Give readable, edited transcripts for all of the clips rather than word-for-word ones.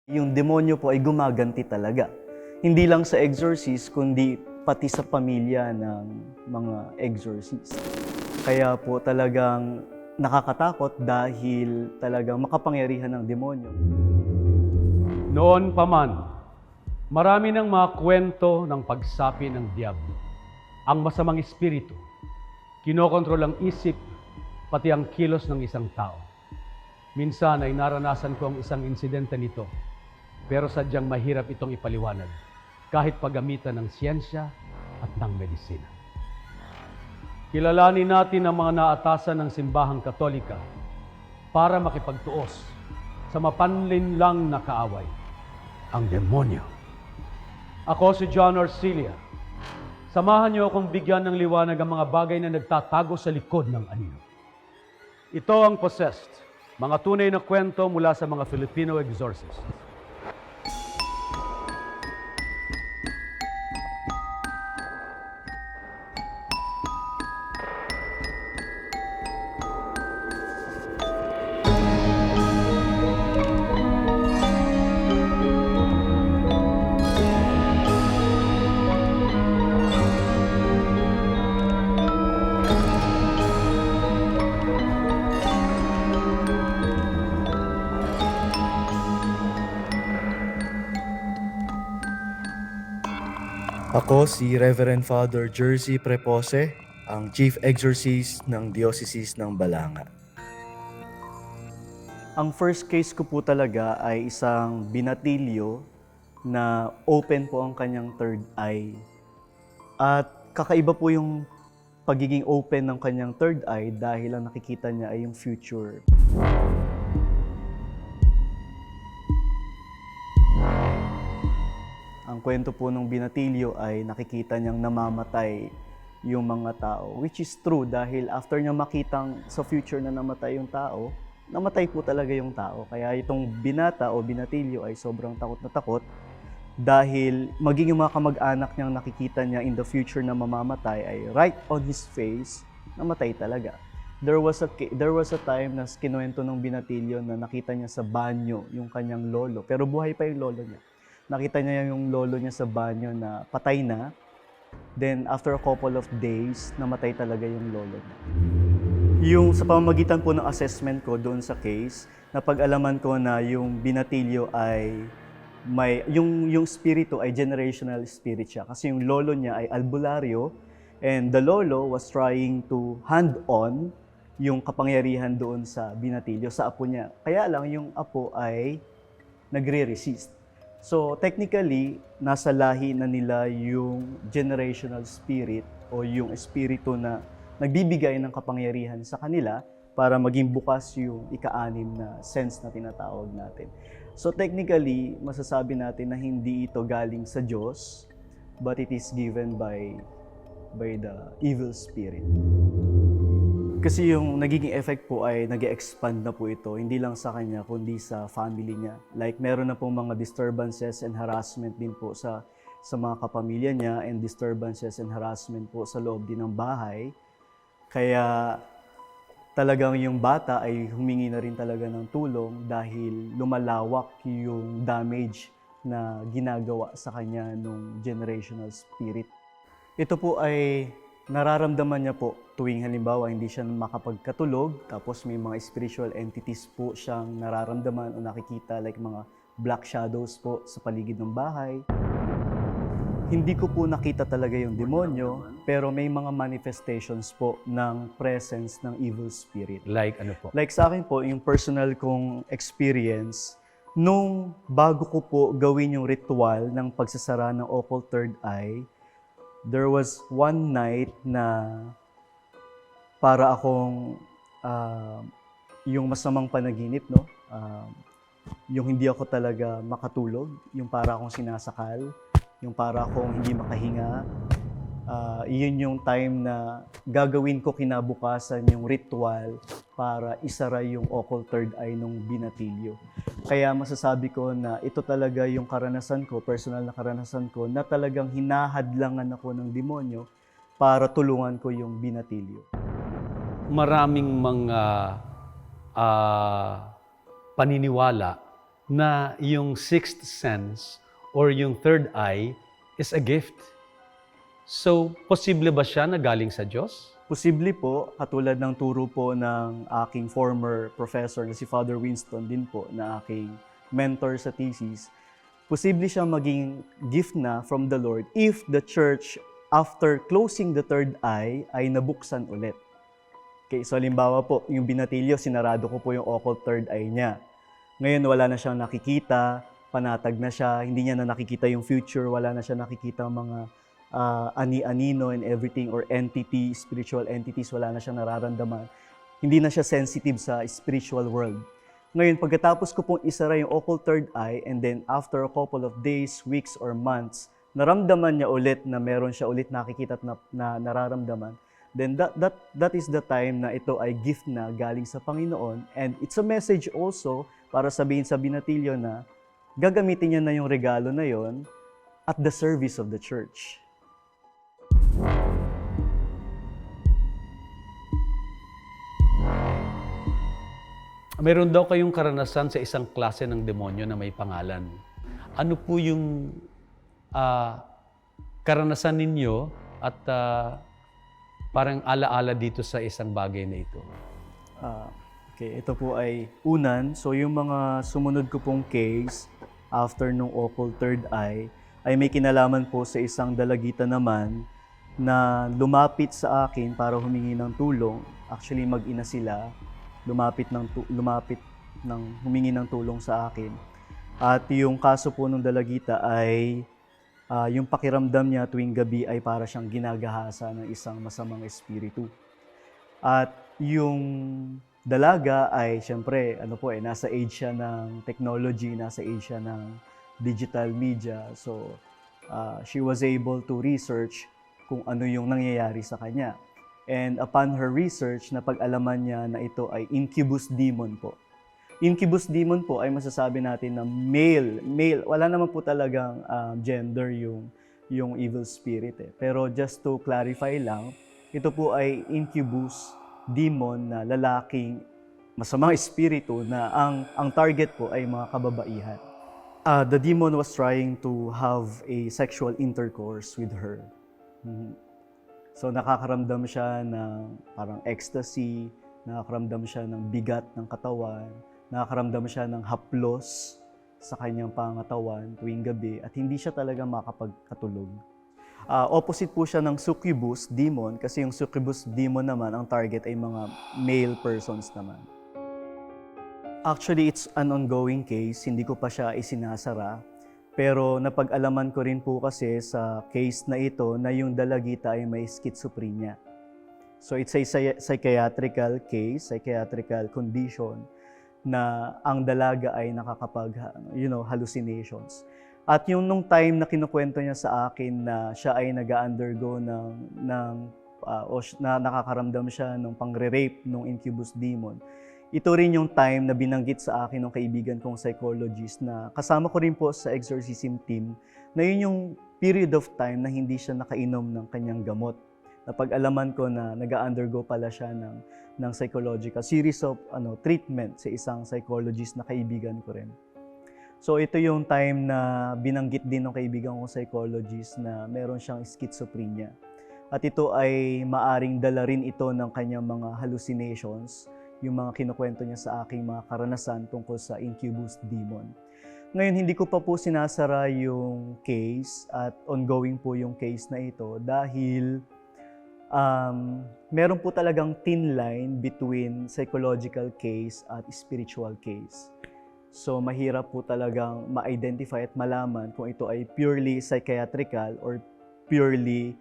Yung demonyo po ay gumaganti talaga. Hindi lang sa exorcist, kundi pati sa pamilya ng mga exorcist. Kaya po talagang nakakatakot dahil talagang makapangyarihan ng demonyo. Noon pa man, marami ng mga kwento ng pagsapi ng diablo. Ang masamang espiritu, kinokontrol ang isip, pati ang kilos ng isang tao. Minsan ay naranasan ko ang isang insidente nito, pero sadyang mahirap itong ipaliwanag, kahit paggamitan ng siyensya at ng medisina. Kilalanin natin ang mga naatasan ng simbahang Katolika para makipagtuos sa mapanlinlang na kaaway, ang demonyo. Ako si John Orsilia. Samahan niyo akong bigyan ng liwanag ang mga bagay na nagtatago sa likod ng anino. Ito ang Possessed, mga tunay na kwento mula sa mga Filipino exorcists. Ako si Reverend Father Jersey Prepose, ang Chief Exorcist ng Diocese ng Balanga. Ang first case ko po talaga ay isang binatilyo na open po ang kanyang third eye. At kakaiba po yung pagiging open ng kanyang third eye dahil ang nakikita niya ay yung future. Ang kwento po ng binatilyo ay nakikita niyang namamatay yung mga tao, which is true dahil after niya makitang sa future na namatay yung tao, namatay po talaga yung tao. Kaya itong binata o binatilyo ay sobrang takot na takot dahil maging yung mga kamag-anak niyang nakikita niya in the future na mamamatay ay right on his face, namatay talaga. There was a time na kinuwento ng binatilyo na nakita niya sa banyo yung kanyang lolo, pero buhay pa yung lolo niya. Nakita niya yung lolo niya sa banyo na patay na. Then after a couple of days, namatay talaga yung lolo niya. Yung sa pamamagitan po ng assessment ko doon sa case, napag-alaman ko na yung binatilyo ay yung spirito ay generational spirit siya. Kasi yung lolo niya ay albularyo and the lolo was trying to hand on yung kapangyarihan doon sa binatilyo, sa apo niya. Kaya lang yung apo ay nagre-resist. So technically, nasa lahi na nila yung generational spirit o yung espiritu na nagbibigay ng kapangyarihan sa kanila para maging bukas yung ika-anim na sense na tinatawag natin. So technically, masasabi natin na hindi ito galing sa Diyos, but it is given by the evil spirit. Kasi yung nagiging effect po ay nag-expand na po ito, hindi lang sa kanya, kundi sa family niya. Like meron na pong mga disturbances and harassment din po sa mga kapamilya niya and disturbances and harassment po sa loob din ng bahay. Kaya talagang yung bata ay humingi na rin talaga ng tulong dahil lumalawak yung damage na ginagawa sa kanya nung generational spirit. Ito po ay nararamdaman niya po tuwing halimbawa hindi siya makapagkatulog, tapos may mga spiritual entities po siyang nararamdaman o nakikita like mga black shadows po sa paligid ng bahay. Hindi ko po nakita talaga yung demonyo, pero may mga manifestations po ng presence ng evil spirit. Like ano po? Like sa akin po, yung personal kong experience, nung bago ko po gawin yung ritual ng pagsasara ng occult third eye, there was one night na para akong yung masamang panaginip, no? Yung hindi ako talaga makatulog, yung para akong sinasakal, yung para akong hindi makahinga. Yun yung time na gagawin ko kinabukasan yung ritual para isara yung occult third eye nung binatilyo. Kaya masasabi ko na ito talaga yung karanasan ko, personal na karanasan ko, na talagang hinahadlangan ako ng demonyo para tulungan ko yung binatilyo. Maraming mga paniniwala na yung sixth sense or yung third eye is a gift. So, posible ba siya na galing sa Diyos? Posible po, katulad ng turo po ng aking former professor na si Father Winston din po, na aking mentor sa thesis, posible siyang maging gift na from the Lord if the church, after closing the third eye, ay nabuksan ulit. Okay, so halimbawa po, yung binatilyo, sinarado ko po yung occult third eye niya. Ngayon wala na siyang nakikita, panatag na siya, hindi niya na nakikita yung future, wala na siya nakikita mga ani-anino and everything, or entity, spiritual entities, wala na siyang nararamdaman. Hindi na siya sensitive sa spiritual world. Ngayon, pagkatapos ko pong isara yung occult third eye, and then after a couple of days, weeks, or months, naramdaman niya ulit na meron siya ulit nakikita at na nararamdaman, then that is the time na ito ay gift na galing sa Panginoon, and it's a message also para sabihin sa binatilyo na gagamitin niya na yung regalo na yon at the service of the church. Meron daw kayong karanasan sa isang klase ng demonyo na may pangalan. Ano po yung karanasan ninyo at parang ala-ala dito sa isang bagay na ito? Okay, ito po ay unan. So yung mga sumunod ko pong case after nung occult third eye ay may kinalaman po sa isang dalagita naman na lumapit sa akin para humingi ng tulong. Actually, mag-ina sila. Lumapit ng humingi ng tulong sa akin. At yung kaso po ng dalagita ay yung pakiramdam niya tuwing gabi ay para siyang ginagahasa ng isang masamang espiritu. At yung dalaga ay siyempre nasa age siya ng technology, nasa age siya ng digital media. So she was able to research kung ano yung nangyayari sa kanya. And upon her research, napag-alaman niya na ito ay incubus demon po. Incubus demon po ay masasabi natin na male. Wala naman po talagang gender yung evil spirit. Pero just to clarify lang, ito po ay incubus demon na lalaking masamang espiritu na ang target po ay mga kababaihan. The demon was trying to have a sexual intercourse with her. So nakakaramdam siya ng parang ecstasy, nakakaramdam siya ng bigat ng katawan, nakakaramdam siya ng haplos sa kanyang pangatawan tuwing gabi at hindi siya talaga makapagkatulog. Opposite po siya ng succubus demon kasi yung succubus demon naman, ang target ay mga male persons naman. Actually, it's an ongoing case, hindi ko pa siya isinasara. Pero napag-alaman ko rin po kasi sa case na ito na yung dalagita ay may schizophrenia. So it's a psychiatrical case, psychiatrical condition na ang dalaga ay nakakapag, hallucinations. At yung nung time na kinukwento niya sa akin na siya ay nag-undergo na nakakaramdam siya ng pangre-rape ng incubus demon, ito rin yung time na binanggit sa akin ng kaibigan kong psychologist na kasama ko rin po sa exorcism team, na yun yung period of time na hindi siya nakainom ng kanyang gamot. Napag-alaman ko na nag-undergo pala siya ng psychological series of treatment sa isang psychologist na kaibigan ko rin. So ito yung time na binanggit din ng kaibigan kong psychologist na meron siyang schizophrenia. At ito ay maaring dala rin ito ng kanyang mga hallucinations, yung mga kinukwento niya sa aking mga karanasan tungkol sa incubus demon. Ngayon, hindi ko pa po sinasara yung case at ongoing po yung case na ito dahil meron po talagang thin line between psychological case at spiritual case. So, mahirap po talagang ma-identify at malaman kung ito ay purely psychiatrical or purely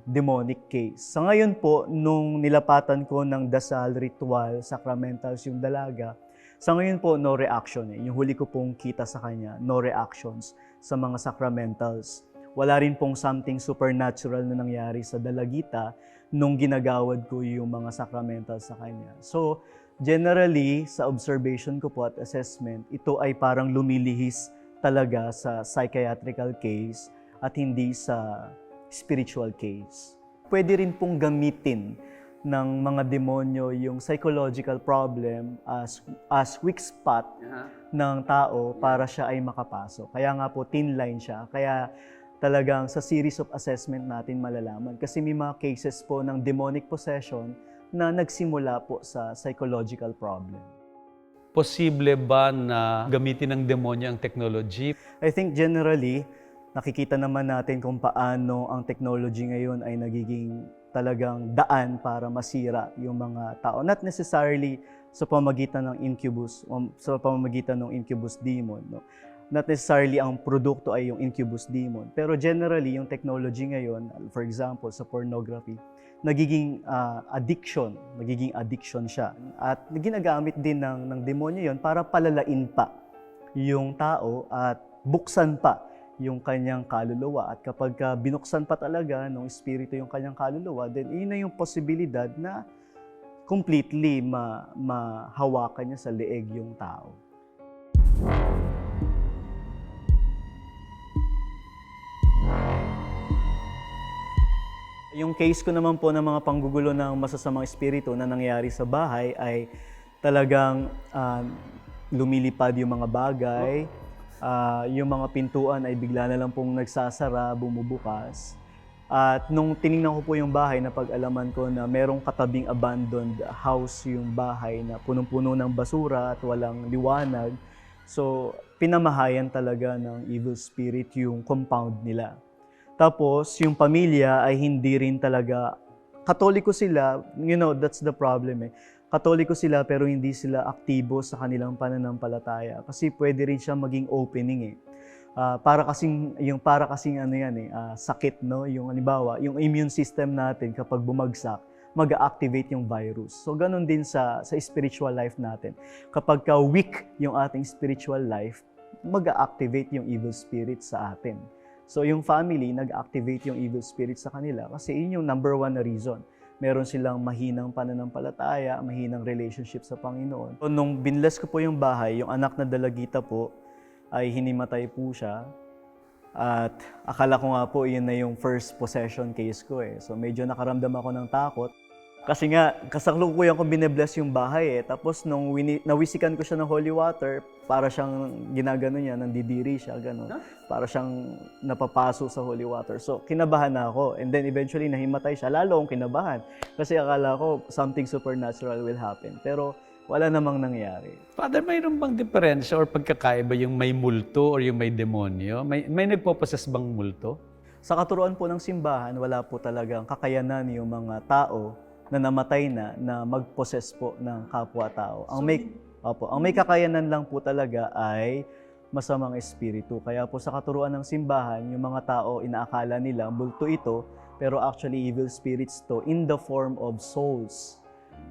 demonic case. Sa ngayon po, nung nilapatan ko ng dasal, ritual, sacramentals yung dalaga, sa ngayon po, no reaction. Yung huli ko pong kita sa kanya, no reactions sa mga sacramentals. Wala rin pong something supernatural na nangyari sa dalagita nung ginagawad ko yung mga sacramentals sa kanya. So, generally, sa observation ko po at assessment, ito ay parang lumilihis talaga sa psychiatrical case at hindi sa spiritual case. Pwede rin pong gamitin ng mga demonyo yung psychological problem as weak spot ng tao para siya ay makapasok. Kaya nga po, thin line siya. Kaya talagang sa series of assessment natin malalaman. Kasi may mga cases po ng demonic possession na nagsimula po sa psychological problem. Posible ba na gamitin ng demonyo ang technology? I think generally, nakikita naman natin kung paano ang technology ngayon ay nagiging talagang daan para masira yung mga tao. Not necessarily sa pamamagitan ng incubus, o sa pamamagitan ng incubus demon. No? Not necessarily ang produkto ay yung incubus demon. Pero generally, yung technology ngayon, for example, sa pornography, nagiging addiction siya. At ginagamit din ng demonyo yon para palalain pa yung tao at buksan pa yung kanyang kaluluwa. At kapag binuksan pa talaga ng espiritu yung kanyang kaluluwa, then yun na yung posibilidad na completely mahawakan niya sa leeg yung tao. Yung case ko naman po ng mga panggugulo ng masasamang espiritu na nangyari sa bahay ay talagang lumilipad yung mga bagay, yung mga pintuan ay bigla na lang pong nagsasara, bumubukas. At nung tiningnan ko po yung bahay, napag-alaman ko na merong katabing abandoned house yung bahay na punong-puno ng basura at walang liwanag. So, pinamahayan talaga ng evil spirit yung compound nila. Tapos, yung pamilya ay hindi rin talaga, Katoliko sila, that's the problem Katoliko sila pero hindi sila aktibo sa kanilang pananampalataya. Kasi pwede rin siya maging opening para kasing sakit, no? Yung halimbawa, yung immune system natin kapag bumagsak, mag-activate yung virus. So, ganun din sa spiritual life natin. Kapag weak yung ating spiritual life, mag-activate yung evil spirit sa atin. So yung family, nag-activate yung evil spirit sa kanila kasi yun yung number one na reason. Meron silang mahinang pananampalataya, mahinang relationship sa Panginoon. So, nung binless ko po yung bahay, yung anak na dalagita po ay hinimatay po siya. At akala ko nga po yun na yung first possession case ko So medyo nakaramdam ako ng takot. Kasi nga, kasalukuyan ko binebless yung bahay Tapos nung nawisikan ko siya ng holy water, para siyang ginagano niya, nandidiri siya, gano'n. Para siyang napapaso sa holy water. So, kinabahan na ako. And then eventually, nahimatay siya. Lalo akong kinabahan. Kasi akala ko, something supernatural will happen. Pero wala namang nangyari. Father, mayroon bang diferensya or pagkakaiba yung may multo or yung may demonyo? May nagpo-possess bang multo? Sa katuruan po ng simbahan, wala po talagang kakayanan yung mga tao na namatay na mag-possess po ng kapwa-tao. Ang may kakayanan lang po talaga ay masamang espiritu. Kaya po sa katuruan ng simbahan, yung mga tao inaakala nila multo ito, pero actually evil spirits to in the form of souls.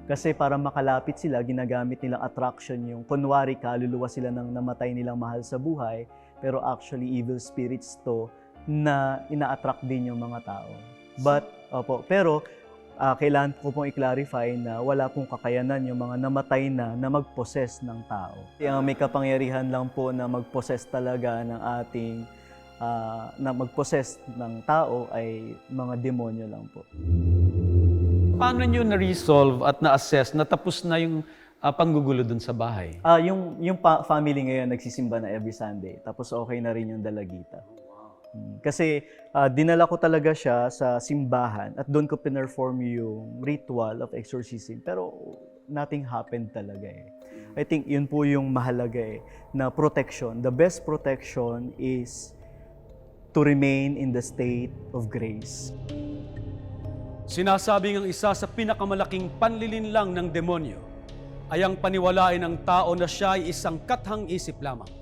Kasi para makalapit sila, ginagamit nilang attraction yung kunwari kaluluwa sila ng namatay nilang mahal sa buhay, pero actually evil spirits to na ina-attract din yung mga tao. Pero kailangan ko pong i-clarify na wala pong kakayanan yung mga namatay na mag-possess ng tao. Ang may kapangyarihan lang po na mag-possess talaga ng ating, na mag-possess ng tao ay mga demonyo lang po. Paano nyo na-resolve at na-assess na tapos na yung panggugulo dun sa bahay? Yung family ngayon nagsisimba na every Sunday, tapos okay na rin yung dalagita. Kasi dinala ko talaga siya sa simbahan at doon ko pinerform yung ritual of exorcism. Pero nothing happened talaga I think yun po yung mahalaga na protection. The best protection is to remain in the state of grace. Sinasabing ang isa sa pinakamalaking panlilinlang ng demonyo ay ang paniwalain ng tao na siya ay isang kathang isip lamang.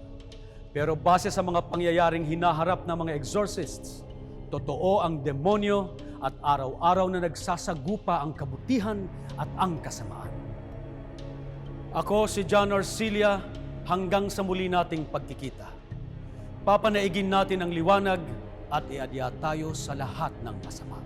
Pero base sa mga pangyayaring hinaharap ng mga exorcists, totoo ang demonyo at araw-araw na nagsasagupa ang kabutihan at ang kasamaan. Ako si John Orsilia, hanggang sa muli nating pagkikita. Papanaigin natin ang liwanag at iadya tayo sa lahat ng masama.